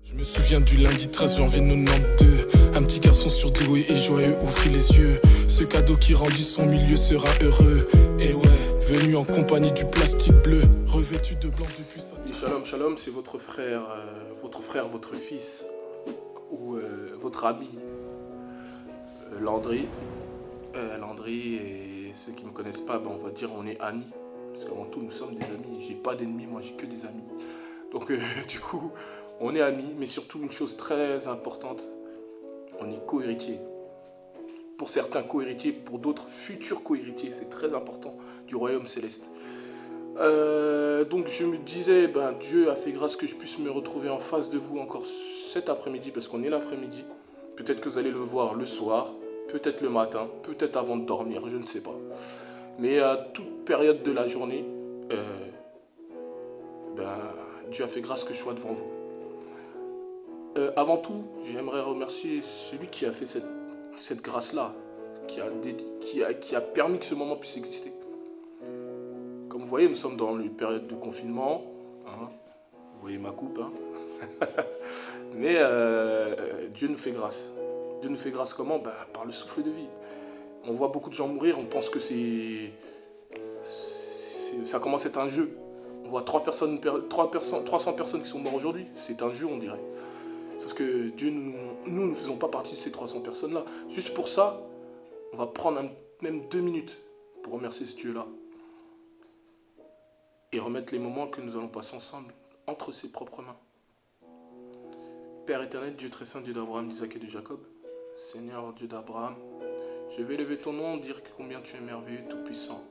Je me souviens du lundi 13 janvier 92. Un petit garçon surdoué et joyeux ouvrit les yeux. Ce cadeau qui rendit son milieu sera heureux. Et ouais, venu en compagnie du plastique bleu, revêtu de blanc depuis sa... Shalom, shalom, c'est votre frère, votre fils ou votre ami Landry. Landry, et ceux qui ne me connaissent pas, on va dire on est amis. Parce qu'avant tout, nous sommes des amis. J'ai pas d'ennemis, moi j'ai que des amis. Donc du coup, on est amis, mais surtout une chose très importante, on est co-héritiers. Pour certains co-héritiers, pour d'autres futurs co-héritiers, c'est très important du royaume céleste. Donc je me disais, Dieu a fait grâce que je puisse me retrouver en face de vous encore cet après-midi, parce qu'on est l'après-midi. Peut-être que vous allez le voir le soir, peut-être le matin, peut-être avant de dormir, je ne sais pas. Mais à toute période de la journée, Dieu a fait grâce que je sois devant vous. Avant tout, j'aimerais remercier celui qui a fait cette grâce-là, qui a permis que ce moment puisse exister. Comme vous voyez, nous sommes dans une période de confinement. Hein, vous voyez ma coupe. Hein. Mais Dieu nous fait grâce. Dieu nous fait grâce comment? Par le souffle de vie. On voit beaucoup de gens mourir, on pense que ça commence à être un jeu. On voit 300 personnes qui sont mortes aujourd'hui. C'est un jeu, on dirait. Sauf que Dieu, nous ne faisons pas partie de ces 300 personnes-là. Juste pour ça, on va prendre même 2 minutes pour remercier ce Dieu-là. Et remettre les moments que nous allons passer ensemble entre ses propres mains. Père éternel, Dieu très saint, Dieu d'Abraham, d'Isaac et de Jacob. Seigneur, Dieu d'Abraham, je vais lever ton nom, dire combien tu es merveilleux, tout-puissant.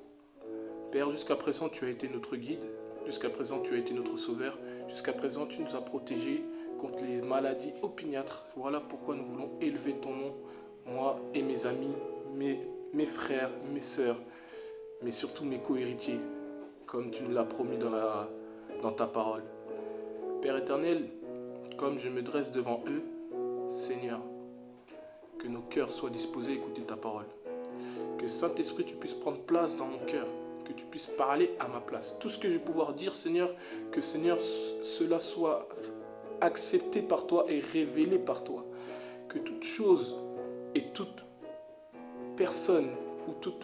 Père, jusqu'à présent, tu as été notre guide. Jusqu'à présent, tu as été notre sauveur. Jusqu'à présent, tu nous as protégés contre les maladies opiniâtres. Voilà pourquoi nous voulons élever ton nom, moi et mes amis, mes frères, mes sœurs, mais surtout mes co-héritiers, comme tu nous l'as promis dans ta parole. Père éternel, comme je me dresse devant eux, Seigneur, que nos cœurs soient disposés à écouter ta parole. Que Saint-Esprit, tu puisses prendre place dans mon cœur, que tu puisses parler à ma place. Tout ce que je vais pouvoir dire, Seigneur, que Seigneur, cela soit accepté par toi et révélé par toi. Que toute chose et toute personne ou tout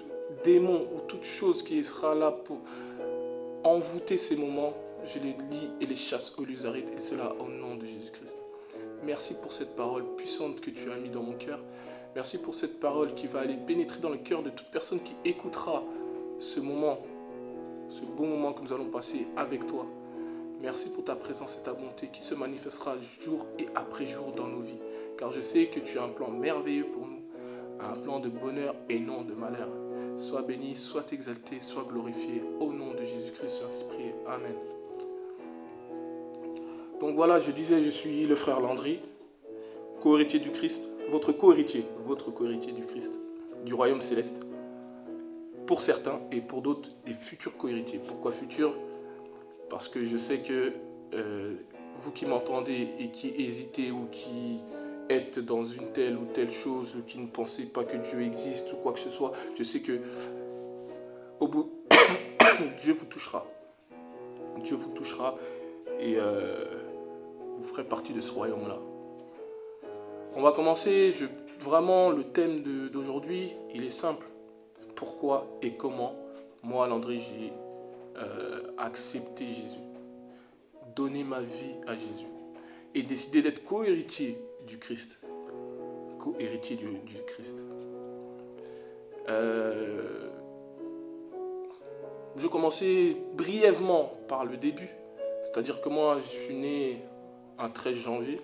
démon ou toute chose qui sera là pour envoûter ces moments, je les lis et les chasse au lusaride, et cela au nom de Jésus-Christ. Merci pour cette parole puissante que tu as mis dans mon cœur. Merci pour cette parole qui va aller pénétrer dans le cœur de toute personne qui écoutera ce moment, ce beau moment que nous allons passer avec toi. Merci pour ta présence et ta bonté qui se manifestera jour et après jour dans nos vies. Car je sais que tu as un plan merveilleux pour nous, un plan de bonheur et non de malheur. Sois béni, sois exalté, sois glorifié. Au nom de Jésus-Christ, je suis prié. Amen. Donc voilà, je disais, je suis le frère Landry, co-héritier du Christ, votre co-héritier du Christ, du royaume céleste. Pour certains et pour d'autres, des futurs co-héritiers. Pourquoi futurs? Parce que je sais que vous qui m'entendez et qui hésitez ou qui êtes dans une telle ou telle chose ou qui ne pensez pas que Dieu existe ou quoi que ce soit, je sais que au bout, Dieu vous touchera. Dieu vous touchera et vous ferez partie de ce royaume-là. On va commencer, vraiment le thème d'aujourd'hui, il est simple. Pourquoi et comment, moi Landry, j'ai accepté Jésus, donné ma vie à Jésus et décidé d'être co-héritier du Christ. Co-héritier du Christ. Je commençais brièvement par le début, c'est-à-dire que moi je suis né un 13 janvier,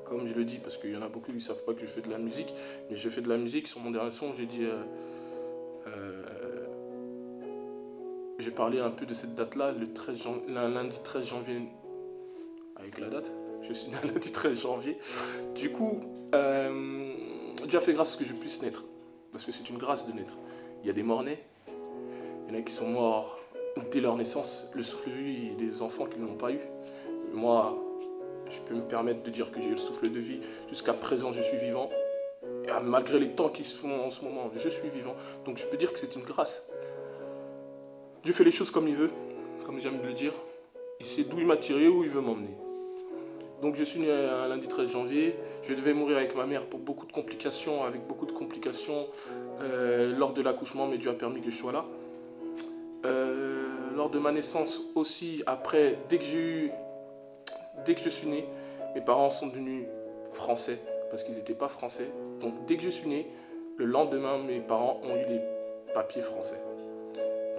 comme je le dis parce qu'il y en a beaucoup qui ne savent pas que je fais de la musique, mais je fais de la musique. Sur mon dernier son, j'ai dit... j'ai parlé un peu de cette date-là, lundi 13 janvier, avec la date. Je suis né lundi 13 janvier. Du coup, Dieu a fait grâce que je puisse naître. Parce que c'est une grâce de naître. Il y a des morts-nés. Il y en a qui sont morts dès leur naissance. Le souffle de vie, il y a des enfants qui ne l'ont pas eu. Moi, je peux me permettre de dire que j'ai eu le souffle de vie. Jusqu'à présent, je suis vivant. Et malgré les temps qui se font en ce moment, je suis vivant. Donc je peux dire que c'est une grâce. Dieu fait les choses comme il veut, comme j'aime le dire. Il sait d'où il m'a tiré, où il veut m'emmener. Donc je suis né un lundi 13 janvier. Je devais mourir avec ma mère pour beaucoup de complications, lors de l'accouchement, mais Dieu a permis que je sois là. Lors de ma naissance aussi, après, dès que je suis né, mes parents sont devenus français, parce qu'ils n'étaient pas français. Donc dès que je suis né, le lendemain, mes parents ont eu les papiers français.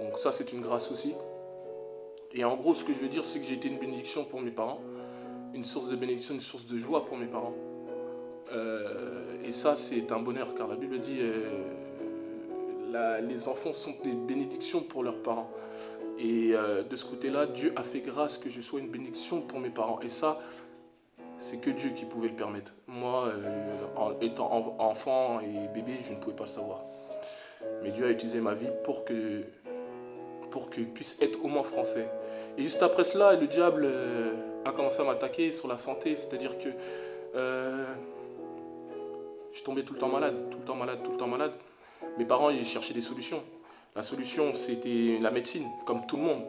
Donc ça, c'est une grâce aussi. Et en gros, ce que je veux dire, c'est que j'ai été une bénédiction pour mes parents, une source de bénédiction, une source de joie pour mes parents. Et ça, c'est un bonheur, car la Bible dit les enfants sont des bénédictions pour leurs parents. Et de ce côté-là, Dieu a fait grâce que je sois une bénédiction pour mes parents. Et ça, c'est que Dieu qui pouvait le permettre. Moi, en étant enfant et bébé, je ne pouvais pas le savoir. Mais Dieu a utilisé ma vie pour que je puisse être au moins français. Et juste après cela, le diable a commencé à m'attaquer sur la santé. C'est-à-dire que je tombais tout le temps malade. Mes parents, ils cherchaient des solutions. La solution, c'était la médecine, comme tout le monde.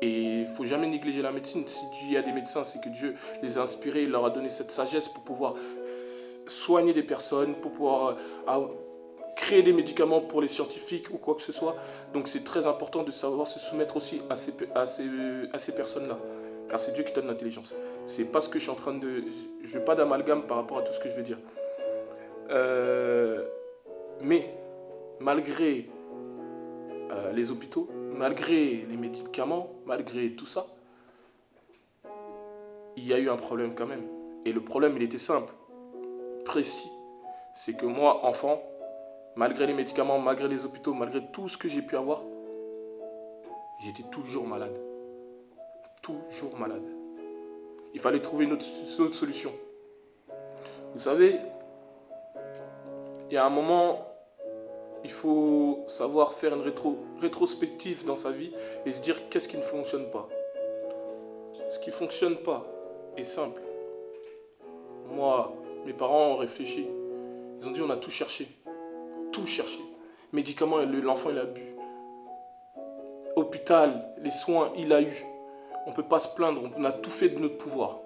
Et il ne faut jamais négliger la médecine. S'il y a des médecins, c'est que Dieu les a inspirés, il leur a donné cette sagesse pour pouvoir soigner des personnes, pour pouvoir créer des médicaments pour les scientifiques ou quoi que ce soit. Donc c'est très important de savoir se soumettre aussi à ces personnes-là. Car c'est Dieu qui donne l'intelligence. C'est pas ce que je suis en train de... Je veux pas d'amalgame par rapport à tout ce que je veux dire. Mais malgré les hôpitaux, malgré les médicaments, malgré tout ça, il y a eu un problème quand même. Et le problème, il était simple, précis. C'est que moi, enfant, malgré les médicaments, malgré les hôpitaux, malgré tout ce que j'ai pu avoir, j'étais toujours malade. Toujours malade. Il fallait trouver une autre solution. Vous savez, il y a un moment, il faut savoir faire une rétrospective dans sa vie et se dire qu'est-ce qui ne fonctionne pas. Ce qui ne fonctionne pas est simple. Moi, mes parents ont réfléchi. Ils ont dit on a tout cherché. Tout cherché. Médicaments, l'enfant il a bu. Hôpital, les soins, il a eu. On ne peut pas se plaindre, on a tout fait de notre pouvoir.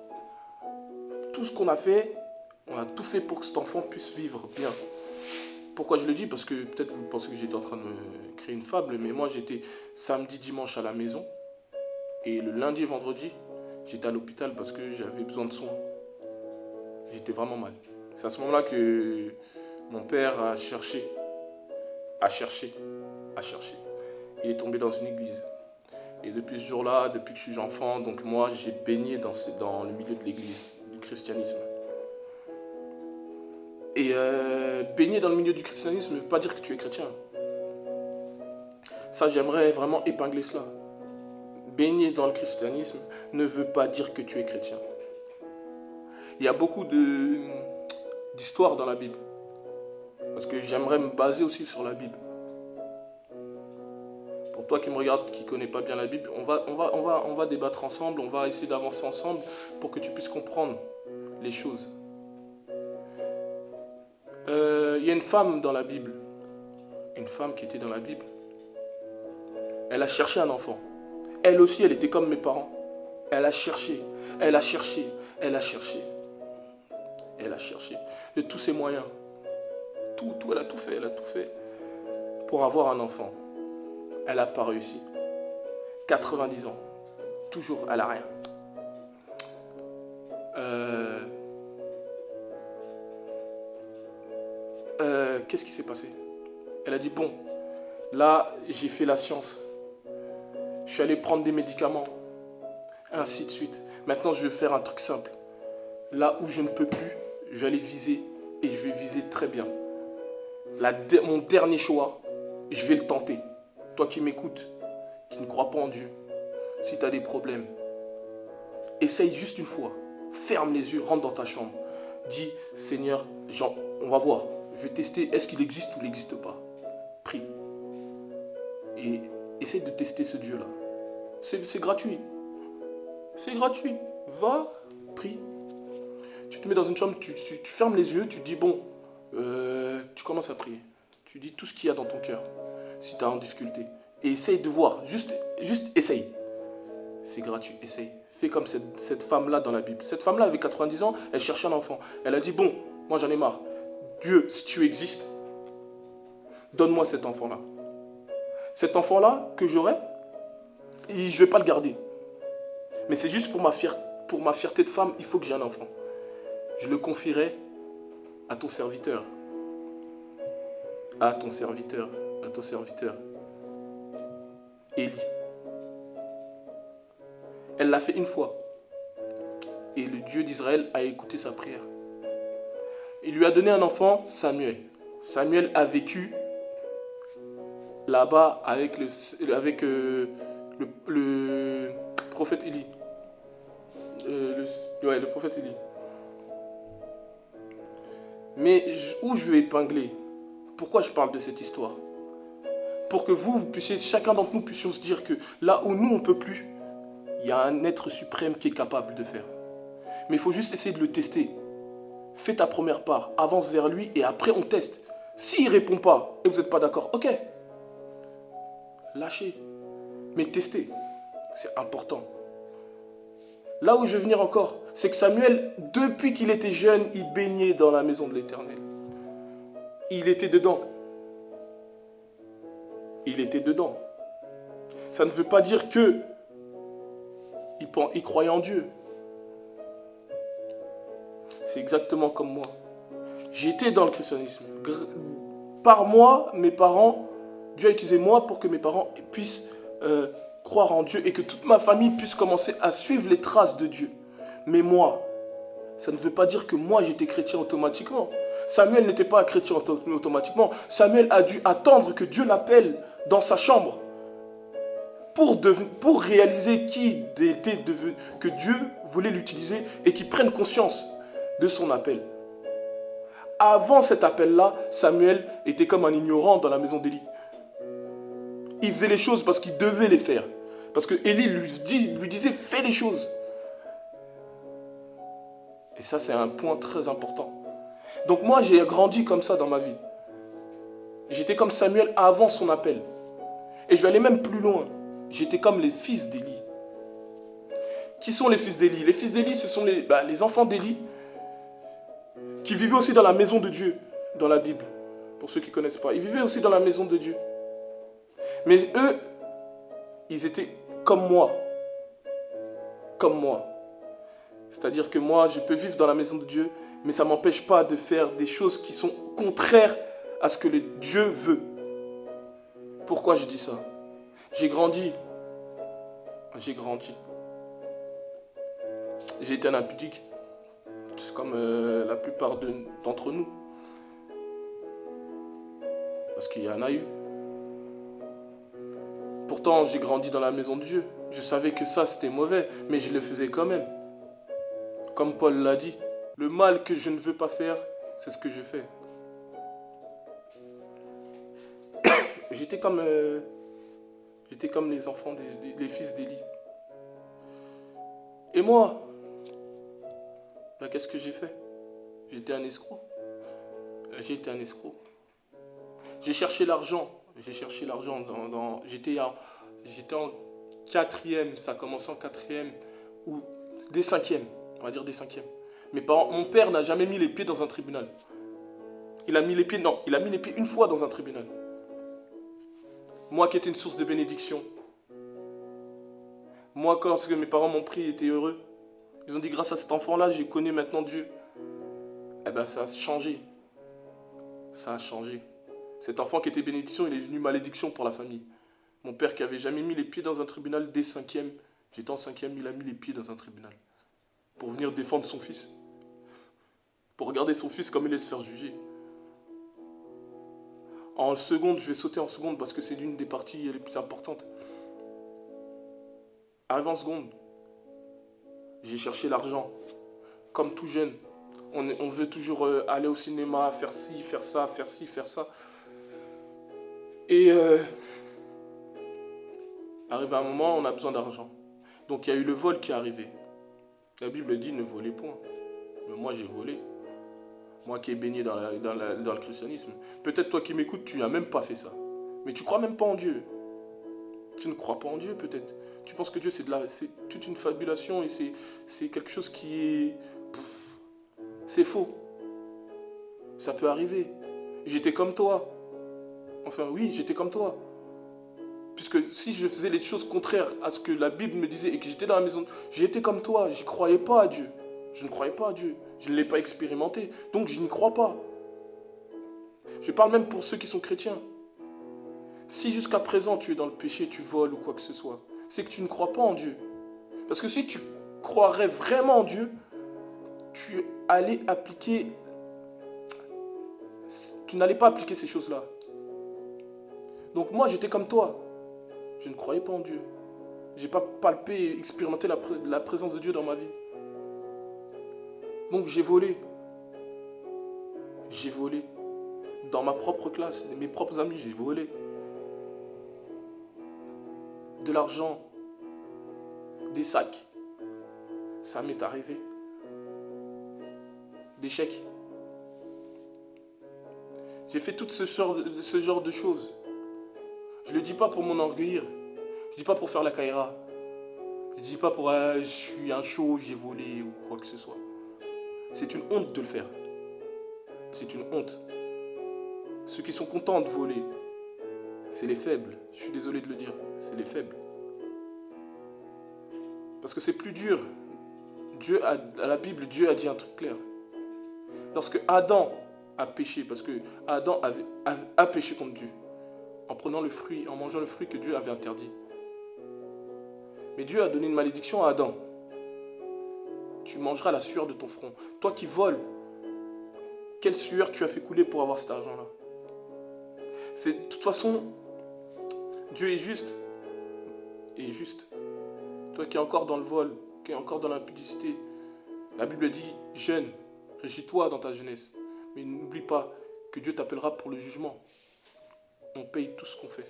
Tout ce qu'on a fait, on a tout fait pour que cet enfant puisse vivre bien. Pourquoi je le dis? Parce que peut-être vous pensez que j'étais en train de me créer une fable, mais moi j'étais samedi, dimanche à la maison. Et le lundi et vendredi, j'étais à l'hôpital parce que j'avais besoin de soins. J'étais vraiment mal. C'est à ce moment-là que mon père a cherché. Il est tombé dans une église. Et depuis ce jour-là, depuis que je suis enfant, donc moi j'ai baigné dans le milieu de l'église, du christianisme. Et baigner dans le milieu du christianisme ne veut pas dire que tu es chrétien. Ça, j'aimerais vraiment épingler cela. Baigner dans le christianisme ne veut pas dire que tu es chrétien. Il y a beaucoup d'histoires dans la Bible. Parce que j'aimerais me baser aussi sur la Bible. Pour toi qui me regarde, qui ne connais pas bien la Bible, on va débattre ensemble, on va essayer d'avancer ensemble pour que tu puisses comprendre les choses. Il y a une femme dans la Bible, une femme qui était dans la Bible. Elle a cherché un enfant. Elle aussi, elle était comme mes parents. Elle a cherché de tous ses moyens. Tout, elle a tout fait pour avoir un enfant. Elle n'a pas réussi. 90 ans. Toujours, elle n'a rien. Qu'est-ce qui s'est passé? Elle a dit, bon, là, j'ai fait la science. Je suis allé prendre des médicaments. Ainsi de suite. Maintenant, je vais faire un truc simple. Là où je ne peux plus, je vais aller viser. Et je vais viser très bien. Mon dernier choix, je vais le tenter. Toi qui m'écoutes, qui ne crois pas en Dieu, si tu as des problèmes, essaye juste une fois. Ferme les yeux, rentre dans ta chambre. Dis, Seigneur, on va voir. Je vais tester, est-ce qu'il existe ou il n'existe pas. Prie. Et essaye de tester ce Dieu-là. C'est gratuit. C'est gratuit. Va, prie. Tu te mets dans une chambre, tu fermes les yeux, tu te dis, bon, tu commences à prier. Tu dis tout ce qu'il y a dans ton cœur, si tu es en difficulté. Et essaye de voir, juste essaye. C'est gratuit, essaye. Fais comme cette femme-là dans la Bible. Cette femme-là avait 90 ans, elle cherchait un enfant. Elle a dit, bon, moi j'en ai marre. Dieu, si tu existes, donne-moi cet enfant-là. Cet enfant-là que j'aurai, je ne vais pas le garder. Mais c'est juste pour ma fierté de femme, il faut que j'ai un enfant. Je le confierai à ton serviteur. À ton serviteur. À ton serviteur. Élie. Elle l'a fait une fois. Et le Dieu d'Israël a écouté sa prière. Il lui a donné un enfant, Samuel. Samuel a vécu là-bas avec le prophète Élie. Le prophète Élie. Mais où je vais épingler? Pourquoi je parle de cette histoire? Pour que vous puissiez, chacun d'entre nous puissions se dire que là où nous on ne peut plus, il y a un être suprême qui est capable de faire. Mais il faut juste essayer de le tester. Fais ta première part, avance vers lui et après on teste. S'il ne répond pas et vous n'êtes pas d'accord, ok. Lâchez. Mais testez. C'est important. Là où je veux venir encore, c'est que Samuel, depuis qu'il était jeune, il baignait dans la maison de l'Éternel. Il était dedans. Il était dedans. Ça ne veut pas dire que il croyait en Dieu. C'est exactement comme moi. J'étais dans le christianisme. Par moi, mes parents, Dieu a utilisé moi pour que mes parents puissent croire en Dieu et que toute ma famille puisse commencer à suivre les traces de Dieu. Mais moi, ça ne veut pas dire que moi j'étais chrétien automatiquement. Samuel n'était pas chrétien automatiquement. Samuel a dû attendre que Dieu l'appelle dans sa chambre pour réaliser qui était devenu, que Dieu voulait l'utiliser et qu'il prenne conscience de son appel. Avant cet appel-là, Samuel était comme un ignorant dans la maison d'Élie. Il faisait les choses parce qu'il devait les faire. Parce que Élie lui disait, fais les choses. Et ça, c'est un point très important. Donc moi, j'ai grandi comme ça dans ma vie. J'étais comme Samuel avant son appel. Et je vais aller même plus loin. J'étais comme les fils d'Élie. Qui sont les fils d'Élie? Les fils d'Élie, ce sont les enfants d'Élie qui vivaient aussi dans la maison de Dieu, dans la Bible. Pour ceux qui ne connaissent pas. Ils vivaient aussi dans la maison de Dieu. Mais eux, ils étaient comme moi. Comme moi. C'est-à-dire que moi, je peux vivre dans la maison de Dieu, mais ça ne m'empêche pas de faire des choses qui sont contraires à ce que Dieu veut. Pourquoi je dis ça? J'ai grandi. J'ai été un impudique. C'est comme la plupart d'entre nous. Parce qu'il y en a eu. Pourtant, j'ai grandi dans la maison de Dieu. Je savais que ça, c'était mauvais, mais je le faisais quand même. Comme Paul l'a dit, le mal que je ne veux pas faire, c'est ce que je fais. J'étais comme les enfants, les fils d'Élie. Et moi, qu'est-ce que j'ai fait? J'étais un escroc. J'ai cherché l'argent. J'étais en quatrième, ça a commencé en quatrième, ou des cinquièmes, on va dire des cinquièmes. Mon père n'a jamais mis les pieds dans un tribunal. Il a mis les pieds une fois dans un tribunal. Moi qui étais une source de bénédiction. Moi, quand mes parents m'ont pris, ils étaient heureux. Ils ont dit, grâce à cet enfant-là, je connais maintenant Dieu. Eh bien, ça a changé. Ça a changé. Cet enfant qui était bénédiction, il est devenu malédiction pour la famille. Mon père qui avait jamais mis les pieds dans un tribunal dès cinquième, j'étais en cinquième, il a mis les pieds dans un tribunal. Pour venir défendre son fils. Pour regarder son fils comme il allait se faire juger. En seconde, je vais sauter en seconde parce que c'est l'une des parties les plus importantes. Arrivé en seconde, j'ai cherché l'argent. Comme tout jeune, on veut toujours aller au cinéma, faire ci, faire ça, faire ci, faire ça. Et arrivé à un moment, on a besoin d'argent. Donc il y a eu le vol qui est arrivé. La Bible dit ne volez point. Mais moi j'ai volé. Moi qui ai baigné dans le christianisme. Peut-être toi qui m'écoutes, tu n'as même pas fait ça. Mais tu ne crois même pas en Dieu. Tu ne crois pas en Dieu peut-être. Tu penses que Dieu, c'est toute une fabulation et c'est quelque chose qui est... C'est faux. Ça peut arriver. J'étais comme toi. Enfin, oui, j'étais comme toi. Puisque si je faisais les choses contraires à ce que la Bible me disait et que j'étais dans la maison, j'étais comme toi, je ne croyais pas à Dieu. Je ne croyais pas à Dieu. Je ne l'ai pas expérimenté, donc je n'y crois pas. Je parle même pour ceux qui sont chrétiens. Si jusqu'à présent tu es dans le péché, tu voles ou quoi que ce soit, c'est que tu ne crois pas en Dieu. Parce que si tu croirais vraiment en Dieu, tu n'allais pas appliquer ces choses-là. Donc moi j'étais comme toi. Je ne croyais pas en Dieu. Je n'ai pas palpé et expérimenté la présence de Dieu dans ma vie. Donc j'ai volé. J'ai volé. Dans ma propre classe, mes propres amis, j'ai volé. De l'argent. Des sacs. Ça m'est arrivé. Des chèques. J'ai fait tout ce genre de choses. Je ne le dis pas pour m'enorgueillir. Je ne dis pas pour faire la caïra. Je ne dis pas pour je suis un show, j'ai volé ou quoi que ce soit. C'est une honte de le faire. C'est une honte. Ceux qui sont contents de voler, c'est les faibles. Je suis désolé de le dire, c'est les faibles. Parce que c'est plus dur. À la Bible, Dieu a dit un truc clair. Lorsque Adam a péché, parce que Adam a péché contre Dieu, en prenant le fruit, en mangeant le fruit que Dieu avait interdit. Mais Dieu a donné une malédiction à Adam. Tu mangeras la sueur de ton front. Toi qui voles, quelle sueur tu as fait couler pour avoir cet argent-là? De toute façon, Dieu est juste. Et juste. Toi qui es encore dans le vol, qui es encore dans l'impudicité, la Bible dit, jeune, réjouis-toi dans ta jeunesse. Mais n'oublie pas que Dieu t'appellera pour le jugement. On paye tout ce qu'on fait.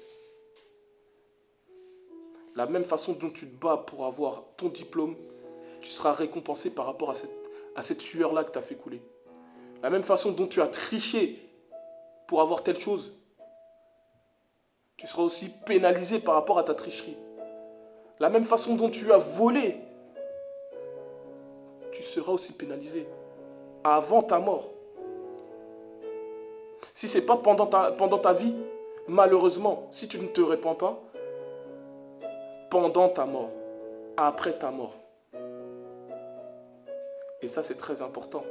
La même façon dont tu te bats pour avoir ton diplôme, tu seras récompensé par rapport à cette sueur-là que tu as fait couler. La même façon dont tu as triché pour avoir telle chose, tu seras aussi pénalisé par rapport à ta tricherie. La même façon dont tu as volé, tu seras aussi pénalisé avant ta mort. Si ce n'est pas pendant ta vie, malheureusement, si tu ne te répands pas, pendant ta mort, après ta mort. Et ça, c'est très important.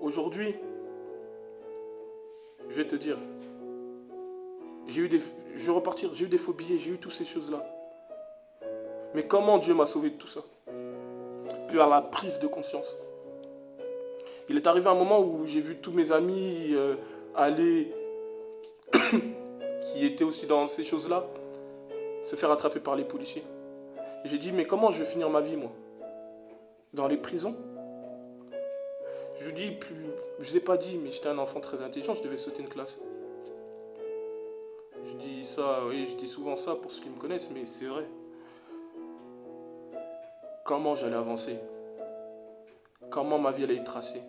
Aujourd'hui, je vais te dire, j'ai eu des faux billets, j'ai eu toutes ces choses-là. Mais comment Dieu m'a sauvé de tout ça? Puis à la prise de conscience. Il est arrivé un moment où j'ai vu tous mes amis aller, qui étaient aussi dans ces choses-là, se faire attraper par les policiers. Et j'ai dit, mais comment je vais finir ma vie, moi? Dans les prisons? Je vous dis, je ne vous ai pas dit, mais j'étais un enfant très intelligent, je devais sauter une classe. Je dis ça, oui, je dis souvent ça pour ceux qui me connaissent, mais c'est vrai. Comment j'allais avancer? Comment ma vie allait être tracée?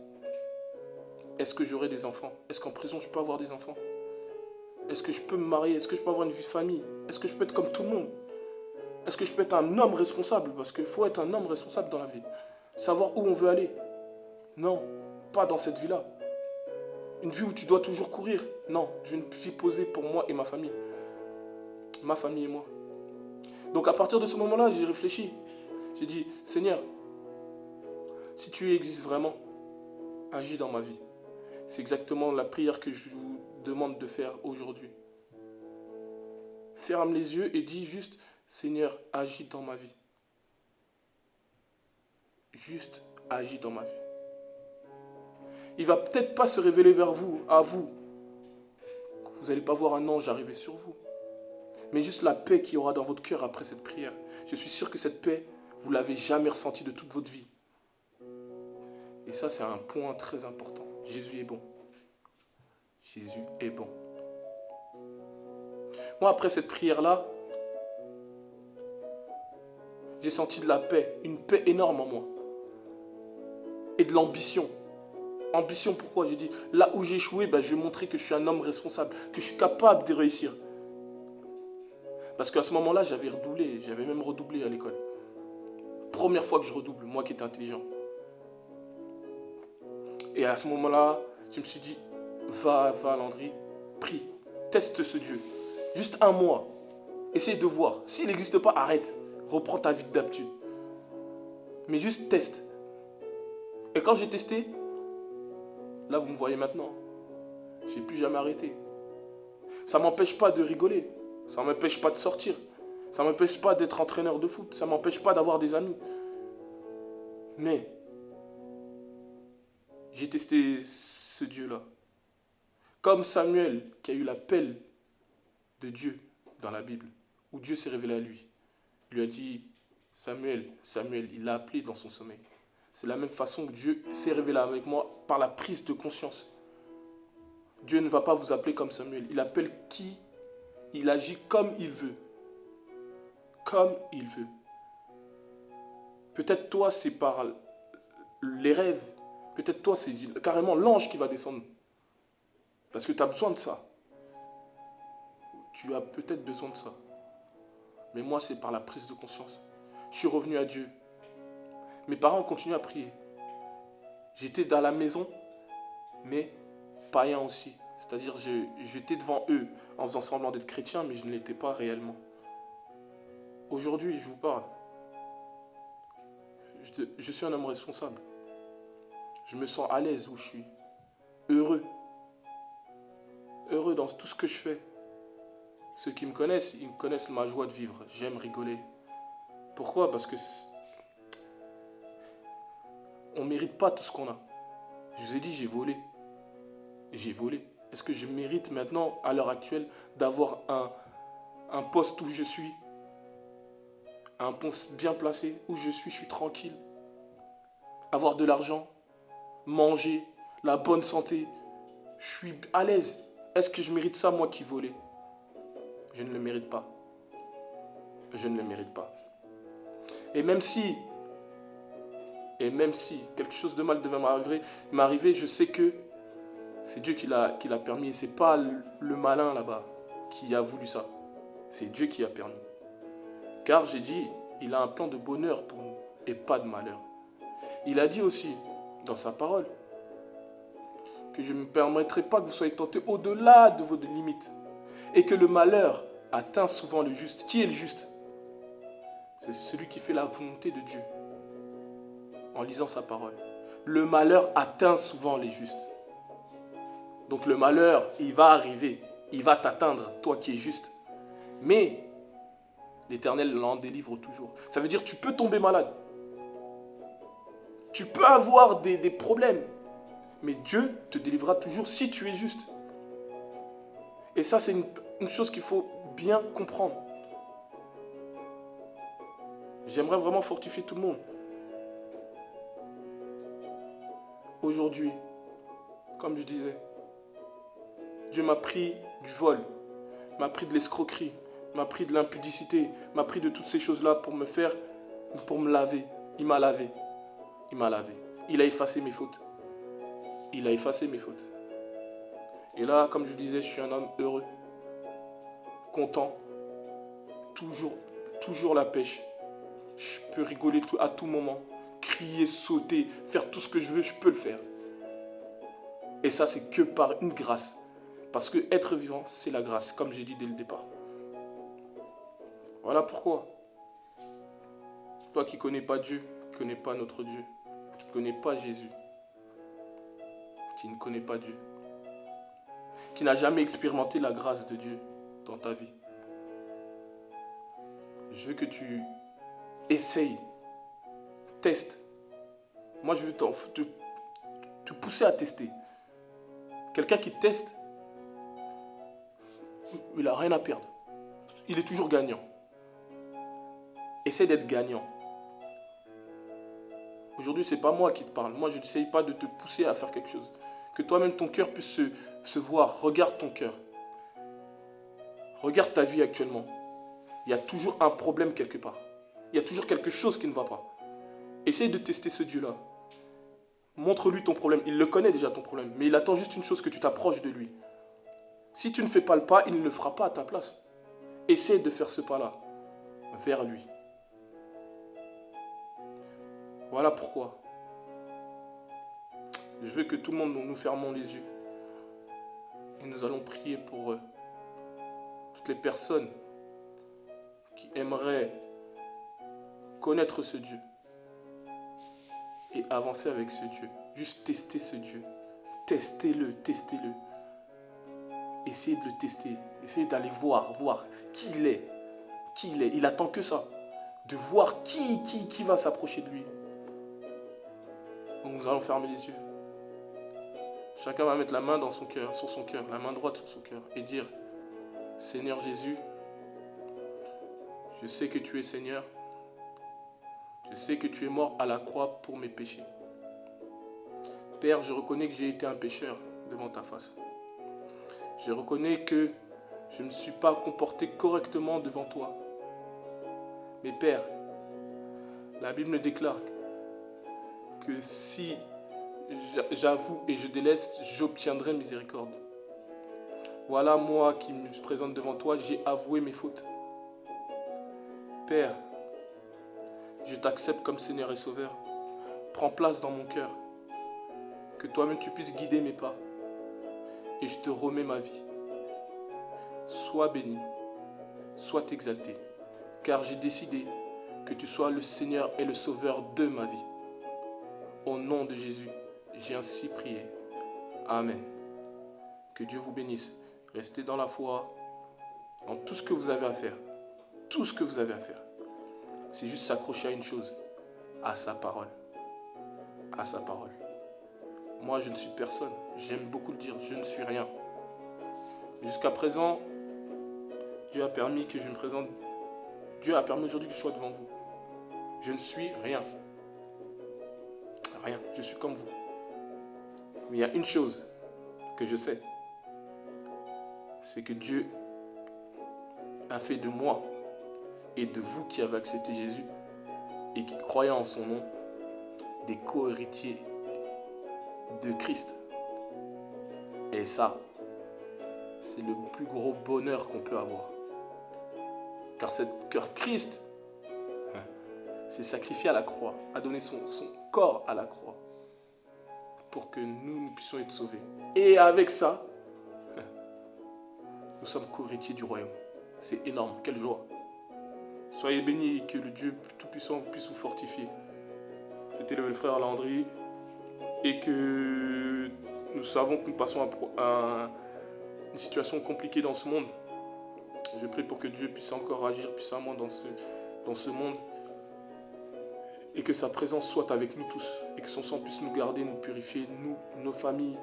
Est-ce que j'aurai des enfants? Est-ce qu'en prison je peux avoir des enfants? Est-ce que je peux me marier? Est-ce que je peux avoir une vie de famille? Est-ce que je peux être comme tout le monde? Est-ce que je peux être un homme responsable? Parce qu'il faut être un homme responsable dans la vie. Savoir où on veut aller. Non, pas dans cette vie-là. Une vie où tu dois toujours courir. Non, je veux une vie posée pour moi et ma famille. Ma famille et moi. Donc à partir de ce moment-là, j'ai réfléchi. J'ai dit, Seigneur, si tu existes vraiment, agis dans ma vie. C'est exactement la prière que je vous demande de faire aujourd'hui. Ferme les yeux et dis juste, Seigneur, agis dans ma vie. Juste, agis dans ma vie. Il ne va peut-être pas se révéler à vous. Vous n'allez pas voir un ange arriver sur vous. Mais juste la paix qu'il y aura dans votre cœur après cette prière. Je suis sûr que cette paix, vous ne l'avez jamais ressentie de toute votre vie. Et ça, c'est un point très important. Jésus est bon. Jésus est bon. Moi, après cette prière-là, j'ai senti de la paix, une paix énorme en moi. Et de l'ambition. Ambition, pourquoi? J'ai dit, là où j'ai échoué, je vais montrer que je suis un homme responsable, que je suis capable de réussir. Parce qu'à ce moment-là, j'avais redoublé, j'avais même redoublé à l'école. Première fois que je redouble, moi qui étais intelligent. Et à ce moment-là, je me suis dit, va Landry, prie, teste ce Dieu. Juste un mois, essaye de voir. S'il n'existe pas, arrête, reprends ta vie d'habitude. Mais juste teste. Et quand j'ai testé, là vous me voyez maintenant, j'ai plus jamais arrêté. Ça ne m'empêche pas de rigoler, ça ne m'empêche pas de sortir, ça ne m'empêche pas d'être entraîneur de foot, ça ne m'empêche pas d'avoir des amis. Mais j'ai testé ce Dieu-là. Comme Samuel qui a eu l'appel de Dieu dans la Bible, où Dieu s'est révélé à lui. Il lui a dit, Samuel, Samuel, il l'a appelé dans son sommeil. C'est la même façon que Dieu s'est révélé avec moi par la prise de conscience. Dieu ne va pas vous appeler comme Samuel. Il appelle qui? Il agit comme il veut. Comme il veut. Peut-être toi, c'est par les rêves. Peut-être toi, c'est carrément l'ange qui va descendre. Parce que tu as besoin de ça. Tu as peut-être besoin de ça. Mais moi, c'est par la prise de conscience. Je suis revenu à Dieu. Mes parents continuent à prier. J'étais dans la maison, mais païen aussi. C'est-à-dire, j'étais devant eux en faisant semblant d'être chrétien, mais je ne l'étais pas réellement. Aujourd'hui, je vous parle. Je suis un homme responsable. Je me sens à l'aise où je suis. Heureux. Heureux dans tout ce que je fais. Ceux qui me connaissent, ils me connaissent ma joie de vivre. J'aime rigoler. Pourquoi? Parce que on ne mérite pas tout ce qu'on a. Je vous ai dit, j'ai volé. J'ai volé. Est-ce que je mérite maintenant, à l'heure actuelle, d'avoir un poste où je suis? Un poste bien placé, où je suis tranquille. Avoir de l'argent, manger, la bonne santé. Je suis à l'aise. Est-ce que je mérite ça, moi qui volais? Je ne le mérite pas. Je ne le mérite pas. Et même si quelque chose de mal devait m'arriver, je sais que c'est Dieu qui l'a permis. Et ce n'est pas le malin là-bas qui a voulu ça. C'est Dieu qui a permis. Car j'ai dit, il a un plan de bonheur pour nous et pas de malheur. Il a dit aussi dans sa parole que je ne me permettrai pas que vous soyez tentés au-delà de vos limites. Et que le malheur atteint souvent le juste. Qui est le juste? C'est celui qui fait la volonté de Dieu. En lisant sa parole. Le malheur atteint souvent les justes. Donc le malheur, il va arriver. Il va t'atteindre, toi qui es juste. Mais l'Éternel l'en délivre toujours. Ça veut dire que tu peux tomber malade. Tu peux avoir des problèmes. Mais Dieu te délivrera toujours si tu es juste. Et ça, c'est une chose qu'il faut bien comprendre. J'aimerais vraiment fortifier tout le monde. Aujourd'hui, comme je disais, Dieu m'a pris du vol, m'a pris de l'escroquerie, m'a pris de l'impudicité, m'a pris de toutes ces choses-là pour me laver. Il m'a lavé. Il m'a lavé. Il a effacé mes fautes. Il a effacé mes fautes. Et là, comme je disais, je suis un homme heureux, content, toujours la pêche. Je peux rigoler à tout moment, crier, sauter, faire tout ce que je veux, je peux le faire. Et ça, c'est que par une grâce. Parce que être vivant, c'est la grâce, comme j'ai dit dès le départ. Voilà pourquoi. Toi qui ne connais pas Dieu, qui ne connais pas notre Dieu, qui ne connais pas Jésus, qui ne connais pas Dieu, qui n'a jamais expérimenté la grâce de Dieu dans ta vie, je veux que tu essayes, testes. Moi, je veux te pousser à tester. Quelqu'un qui teste, il n'a rien à perdre. Il est toujours gagnant. Essaie d'être gagnant. Aujourd'hui, ce n'est pas moi qui te parle. Moi, je n'essaye pas de te pousser à faire quelque chose. Que toi-même, ton cœur puisse se voir. Regarde ton cœur. Regarde ta vie actuellement. Il y a toujours un problème quelque part. Il y a toujours quelque chose qui ne va pas. Essaye de tester ce Dieu-là. Montre-lui ton problème. Il le connaît déjà ton problème. Mais il attend juste une chose, que tu t'approches de lui. Si tu ne fais pas le pas, il ne le fera pas à ta place. essaie de faire ce pas-là vers lui. Voilà pourquoi je veux que tout le monde, nous fermons les yeux. Et nous allons prier pour toutes les personnes qui aimeraient connaître ce Dieu et avancer avec ce Dieu. Juste tester ce Dieu. Testez-le, testez-le. Essayez de le tester. Essayez d'aller voir qui il est. Qui il est. Il attend que ça. De voir qui va s'approcher de lui. Donc nous allons fermer les yeux. Chacun va mettre la main dans son cœur, sur son cœur, la main droite sur son cœur et dire: Seigneur Jésus, je sais que tu es Seigneur. Je sais que tu es mort à la croix pour mes péchés. Père, je reconnais que j'ai été un pécheur devant ta face. Je reconnais que je ne me suis pas comporté correctement devant toi. Mais Père, la Bible me déclare que si j'avoue et je délaisse, j'obtiendrai miséricorde. Voilà moi qui me présente devant toi, j'ai avoué mes fautes. Père, je t'accepte comme Seigneur et Sauveur. Prends place dans mon cœur. Que toi-même tu puisses guider mes pas. Et je te remets ma vie. Sois béni, sois exalté, car j'ai décidé que tu sois le Seigneur et le Sauveur de ma vie. Au nom de Jésus, j'ai ainsi prié. Amen. Que Dieu vous bénisse. Restez dans la foi, dans tout ce que vous avez à faire. Tout ce que vous avez à faire. C'est juste s'accrocher à une chose, à sa parole. À sa parole. Moi, je ne suis personne. J'aime beaucoup le dire, je ne suis rien. Jusqu'à présent, Dieu a permis que je me présente. Dieu a permis aujourd'hui que je sois devant vous. Je ne suis rien. Rien. Je suis comme vous. Mais il y a une chose que je sais. C'est que Dieu a fait de moi et de vous qui avez accepté Jésus et qui croyez en son nom des co-héritiers de Christ. Et ça, c'est le plus gros bonheur qu'on peut avoir. Car Christ s'est sacrifié à la croix, a donné son corps à la croix pour que nous puissions être sauvés. Et avec ça, nous sommes co-héritiers du royaume. C'est énorme, quelle joie. Soyez bénis et que le Dieu Tout-Puissant puisse vous fortifier. C'était le frère Landry et que nous savons que nous passons à une situation compliquée dans ce monde. Je prie pour que Dieu puisse encore agir puissamment dans ce monde et que sa présence soit avec nous tous et que son sang puisse nous garder, nous purifier, nous, nos familles,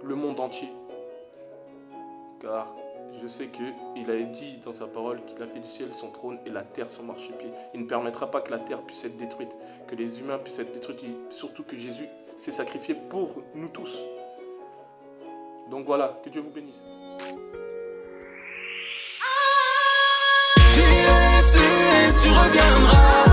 le monde entier. Car je sais qu'il a dit dans sa parole qu'il a fait du ciel son trône et la terre son marchepied. Il ne permettra pas que la terre puisse être détruite, que les humains puissent être détruits, surtout que Jésus s'est sacrifié pour nous tous. Donc voilà, que Dieu vous bénisse. Tu reviendras.